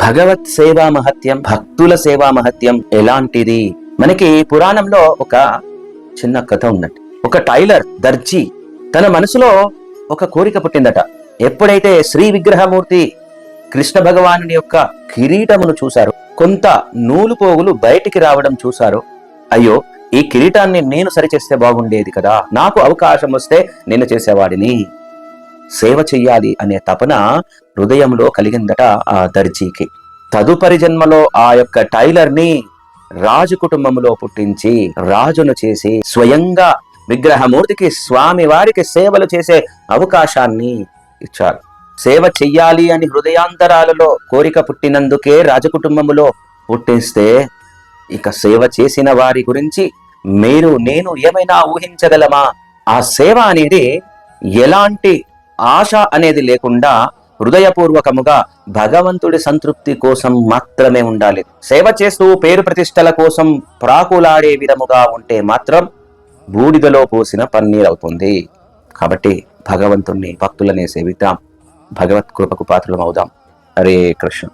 భగవత్ సేవా మహత్యం, భక్తుల సేవా మహత్యం ఎలాంటిది? మనకి పురాణంలో ఒక చిన్న కథ ఉందండి. ఒక టైలర్, దర్జీ తన మనసులో ఒక కోరిక పుట్టిందట. ఎప్పుడైతే శ్రీ విగ్రహమూర్తి కృష్ణ భగవానుని యొక్క కిరీటమును చూశారో, కొంత నూలు పోగులు బయటికి రావడం చూశారో, అయ్యో ఈ కిరీటాన్ని నేను సరిచేస్తే బాగుండేది కదా, నాకు అవకాశం వస్తే నేను చేసేవాడిని, సేవ చెయ్యాలి అనే తపన హృదయంలో కలిగిందట ఆ దర్జీకి. తదుపరి జన్మలో ఆ యొక్క టైలర్ ని రాజు కుటుంబంలో పుట్టించి రాజును చేసి స్వయంగా విగ్రహమూర్తికి, స్వామి వారికి సేవలు చేసే అవకాశాన్ని ఇచ్చారు. సేవ చెయ్యాలి అని హృదయాంతరాలలో కోరిక పుట్టినందుకే రాజకుటుంబములో పుట్టిస్తే, ఇక సేవ చేసిన వారి గురించి మీరు నేను ఏమైనా ఊహించగలమా? ఆ సేవ అనేది ఎలాంటి ఆశ అనేది లేకుండా హృదయపూర్వకముగా భగవంతుడి సంతృప్తి కోసం మాత్రమే ఉండాలి. సేవ చేస్తూ పేరు ప్రతిష్టల కోసం ప్రాకులాడే విధముగా ఉంటే మాత్రం బూడిదలో పోసిన పన్నీర్ అవుతుంది. కాబట్టి భగవంతుణ్ణి, భక్తులనే సేవిద్దాం, భగవత్ కృపకు పాత్రలం అవుదాం. హరే కృష్ణ.